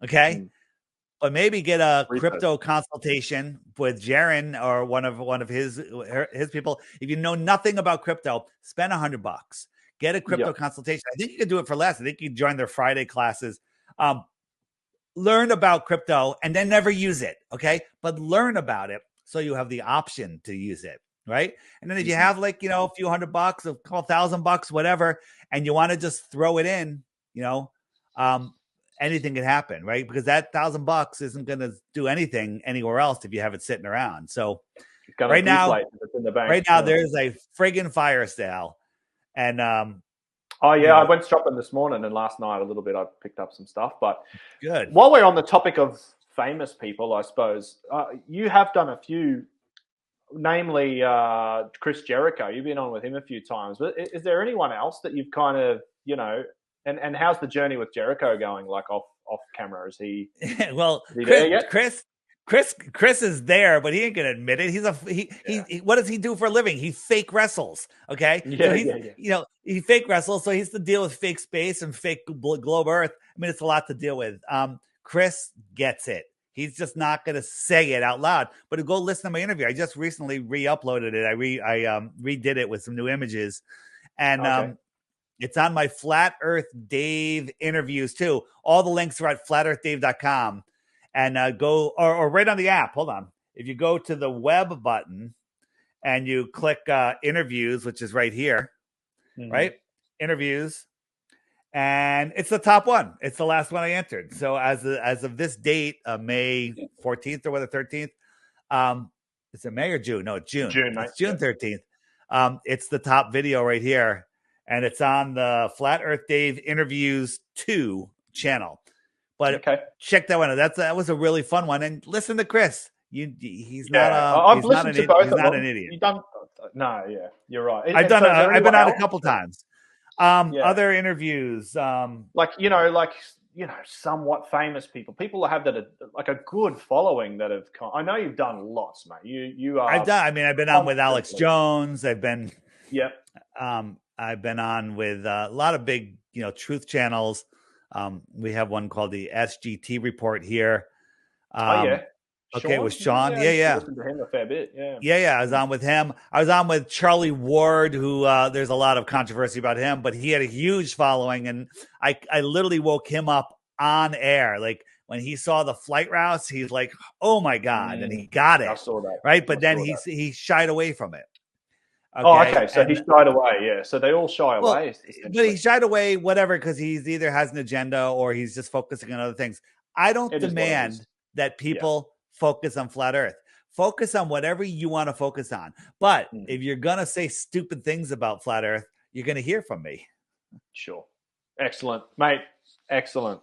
Okay. But maybe get a crypto consultation with Jaren or one of his people. If you know nothing about crypto, spend $100. Get a crypto consultation. I think you can do it for less. I think you can join their Friday classes. Learn about crypto and then never use it. Okay. But learn about it so you have the option to use it. Right. And then if you have a few $100, a couple $1,000, whatever, and you want to just throw it in, anything can happen, right? Because that $1,000 isn't going to do anything anywhere else if you have it sitting around. So It's gonna right now, deflate if it's in the bank. right now there's a friggin' fire sale, and oh yeah, I went shopping this morning and last night a little bit. I picked up some stuff, but good. While we're on the topic of famous people, I suppose you have done a few, namely Chris Jericho. You've been on with him a few times, but is there anyone else that you've kind of, and how's the journey with Jericho going? Like off camera, is he? Well, is he there yet? Chris is there, but he ain't gonna admit it. He what does he do for a living? He fake wrestles. Okay, so he fake wrestles, so he's to deal with fake space and fake globe Earth. I mean, it's a lot to deal with. Chris gets it. He's just not gonna say it out loud. But go listen to my interview. I just recently re-uploaded it. I redid it with some new images, and it's on my Flat Earth Dave interviews too. All the links are at flatearthdave.com. And go or right on the app. Hold on. If you go to the web button and you click interviews, which is right here, right? Interviews, and it's the top one. It's the last one I entered. So as of this date, May 14th or whether 13th, is it May or June? No, it's June. It's June 13th. It's the top video right here, and it's on the Flat Earth Dave Interviews 2 channel. But check that one out. That was a really fun one. And listen to Chris. He's not an idiot. You've done you're right. I've been on a couple times. Other interviews, somewhat famous people that have like a good following that have. I know you've done lots, mate. You are. I've been on with Alex Jones. I've been on with a lot of big, truth channels. We have one called the SGT Report here. With Sean. Yeah. Listened to him a fair bit. I was on with him. I was on with Charlie Ward, who there's a lot of controversy about him, but he had a huge following, and I literally woke him up on air. Like when he saw the flight routes, he's like, "Oh my god!" And he got it. I saw that. Right, but then he shied away from it. Okay. So he shied away. Yeah. So they all shy away. But he shied away, whatever, because he's either has an agenda or he's just focusing on other things. I don't demand that people focus on flat Earth. Focus on whatever you want to focus on. But if you're going to say stupid things about flat Earth, you're going to hear from me. Sure. Excellent, mate. Excellent.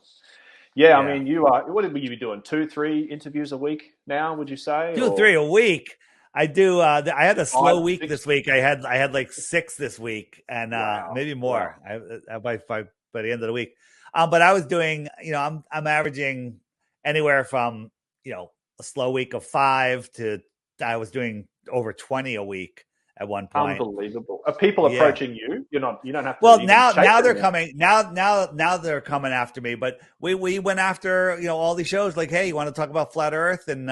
Yeah. I mean, you are. What would you be doing? 2-3 interviews a week now? Would you say 2-3 a week? I do. I had a slow week this week. I had like 6 this week, and maybe more. By the end of the week. But I was doing. I'm averaging anywhere from a slow week of 5 to I was doing over 20 a week at one point. Unbelievable. Are people approaching you? You don't have to. Well, now they're coming. Now they're coming after me. But we went after all these shows. Like, hey, you want to talk about flat Earth? And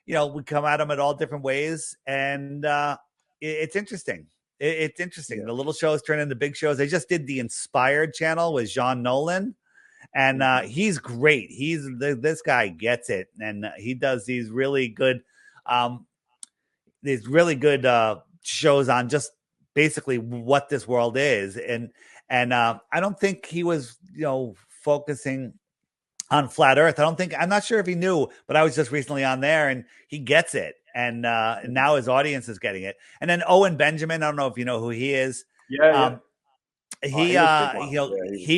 we come at them at all different ways, and it's interesting. It's interesting. Yeah. The little shows turn into big shows. They just did the Inspired channel with Jean Nolan, and he's great. This guy gets it, and he does these really good shows on just basically what this world is, and I don't think he was focusing on flat Earth. I'm not sure if he knew, but I was just recently on there, and he gets it. And now his audience is getting it. And then Owen Benjamin, I don't know if you know who he is. He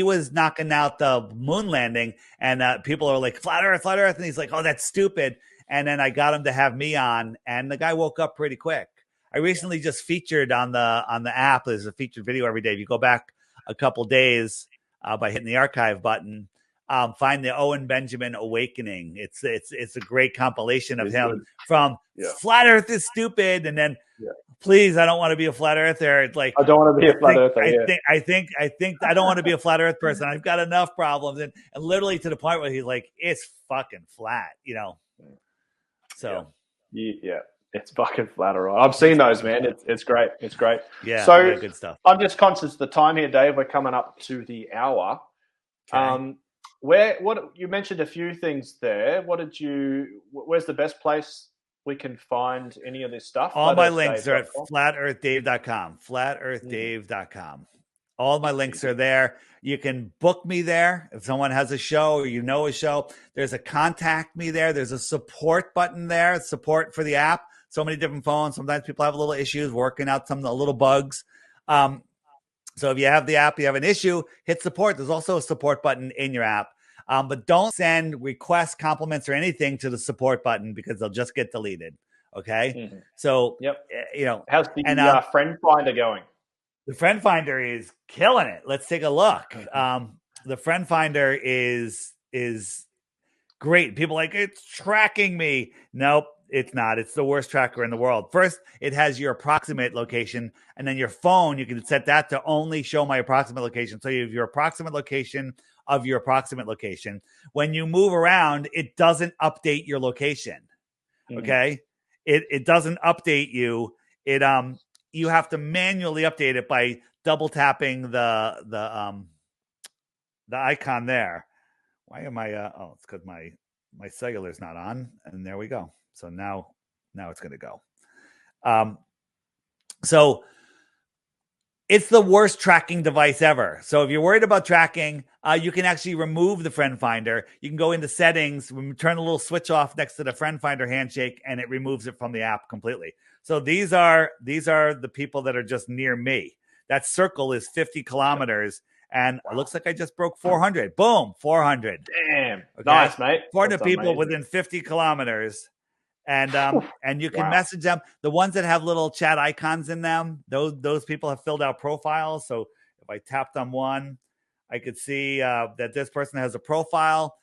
was knocking out the moon landing, and people are like, flat Earth. And he's like, oh, that's stupid. And then I got him to have me on, and the guy woke up pretty quick. I recently just featured on the app. There's a featured video every day. If you go back a couple days by hitting the archive button, find the Owen Benjamin Awakening. It's a great compilation of him from flat Earth is stupid, and then please, I don't want to be a flat earther. Like, I don't want to be a flat earther. I think I don't want to be a flat Earth person. I've got enough problems, and literally to the point where he's like, it's fucking flat, So it's fucking flat. All right. I've seen those, man. It's great. It's great. Yeah. So good stuff. I'm just conscious of the time here, Dave. We're coming up to the hour. Okay. What you mentioned a few things there. Where's the best place we can find any of this stuff? All my links are at flatearthdave.com. Flatearthdave.com. All my links are there. You can book me there if someone has a show or a show. There's a contact me there. There's a support button there, support for the app. So many different phones. Sometimes people have little issues working out some of the little bugs. So if you have the app, you have an issue, hit support. There's also a support button in your app. But don't send requests, compliments, or anything to the support button because they'll just get deleted. Okay. Mm-hmm. So, how's the friend finder going? The friend finder is killing it. Let's take a look. The friend finder is great. People are like, it's tracking me. Nope, it's not. It's the worst tracker in the world. First, it has your approximate location, and then your phone, you can set that to only show my approximate location. So you have your approximate location of your approximate location. When you move around, it doesn't update your location. Okay? It doesn't update you. You have to manually update it by double tapping the icon there. Why am I? It's because my cellular is not on, and there we go. So now it's going to go. So it's the worst tracking device ever. So if you're worried about tracking, you can actually remove the friend finder. You can go into settings, turn the little switch off next to the friend finder handshake, and it removes it from the app completely. So these are the people that are just near me. That circle is 50 kilometers, and it looks like I just broke 400. Boom, 400. Damn, okay? Nice, mate. 400 people amazing. Within 50 kilometers. And you can message them. The ones that have little chat icons in them, those people have filled out profiles. So if I tapped on one, I could see that this person has a profile.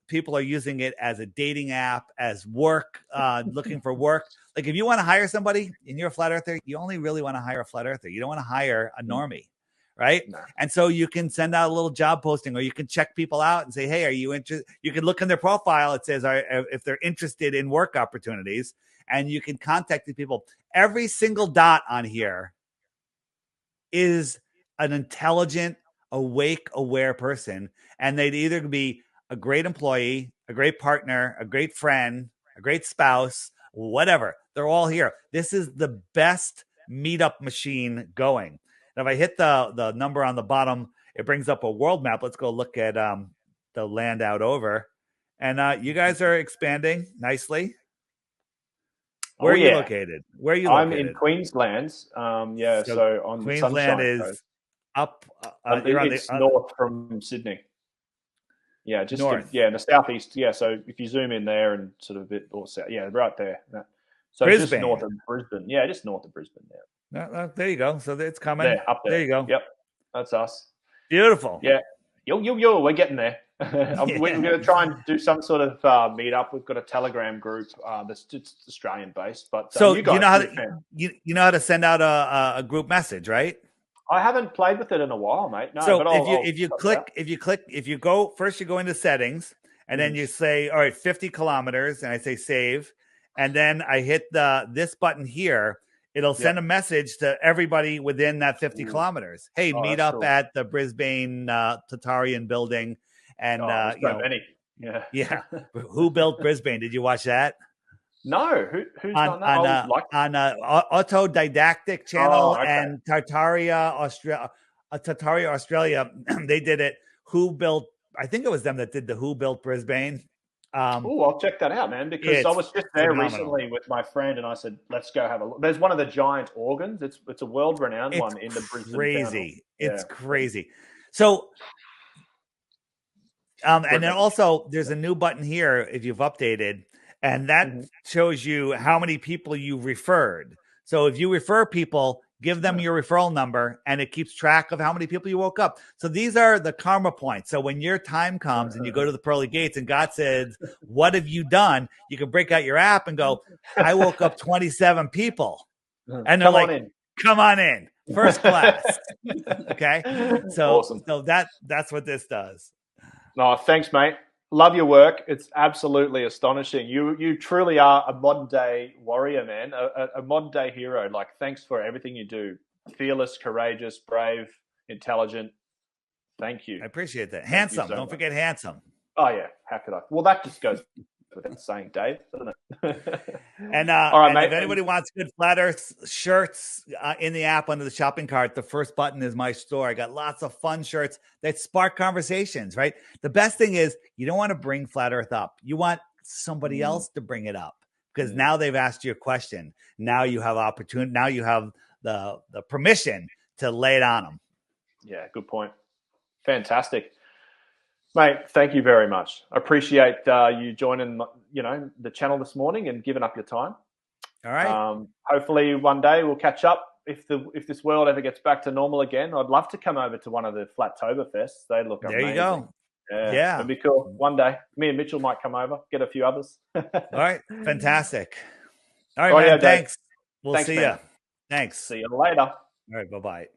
People are using it as a dating app, as work, looking for work. Like if you want to hire somebody and you're a flat earther, you only really want to hire a flat earther. You don't want to hire a normie. Right. No. And so you can send out a little job posting, or you can check people out and say, hey, are you interested? You can look in their profile. It says if they're interested in work opportunities, and you can contact the people. Every single dot on here is an intelligent, awake, aware person. And they'd either be a great employee, a great partner, a great friend, a great spouse, whatever. They're all here. This is the best meetup machine going. If I hit the number on the bottom, it brings up a world map. Let's go look at the land out over. And you guys are expanding nicely. Where are you located? Where are you located? I'm in Queensland. So on Queensland is Coast. Up. It's north from Sydney. Yeah, just north. In the southeast. Yeah, so if you zoom in there and sort of a bit or south, right there. So Brisbane. Just north of Brisbane. Yeah, just north of Brisbane there. There you go. So it's coming. Up there. There you go. Yep. That's us. Beautiful. Yeah. Yo, we're getting there. We're going to try and do some sort of meetup. We've got a Telegram group that's just Australian based. But so you know how to send out a group message, right? I haven't played with it in a while, mate. No, so but if you go first, you go into settings, and then you say, all right, 50 kilometers, and I say save, and then I hit this button here. It'll send a message to everybody within that 50 kilometers. Hey, meet up at the Brisbane Tatarian building. And, many. Yeah. Who built Brisbane? Did you watch that? No. Who's done that? On Autodidactic channel and Tartaria, Australia. They did it. I think it was them that did the Who Built Brisbane. I'll check that out, man, because I was just there recently with my friend, and I said, let's go have a look. There's one of the giant organs. It's a world-renowned one in the Brisbane crazy. It's crazy. So, and then also there's a new button here if you've updated, and that shows you how many people you referred. So if you refer people, give them your referral number, and it keeps track of how many people you woke up. So these are the karma points. So when your time comes and you go to the pearly gates and God says, what have you done? You can break out your app and go, I woke up 27 people. And they're come on in. First class. Okay. So, awesome. So that's what this does. No, thanks, mate. Love your work. It's absolutely astonishing. You truly are a modern day warrior, man, a modern day hero. Like, thanks for everything you do. Fearless, courageous, brave, intelligent. Thank you. I appreciate that. Handsome. Don't forget handsome. Oh, yeah. How could I? Well, that just goes without saying Dave, doesn't it? And All right, and mate. if anybody wants good flat Earth shirts in the app under the shopping cart, the first button is my store. I got lots of fun shirts that spark conversations. Right. The best thing is you don't want to bring flat Earth up. You want somebody else to bring it up because now they've asked you a question. Now you have opportunity. Now you have the permission to lay it on them. Yeah, good point. Fantastic. Mate, thank you very much. I appreciate you joining, the channel this morning and giving up your time. All right. Hopefully one day we'll catch up if this world ever gets back to normal again. I'd love to come over to one of the Flattoberfests. They look amazing. There you go. Yeah. It'd be cool. One day, me and Mitchell might come over, get a few others. All right. Fantastic. All right, man. Thanks. We'll see you. Thanks. See you later. All right. Bye-bye.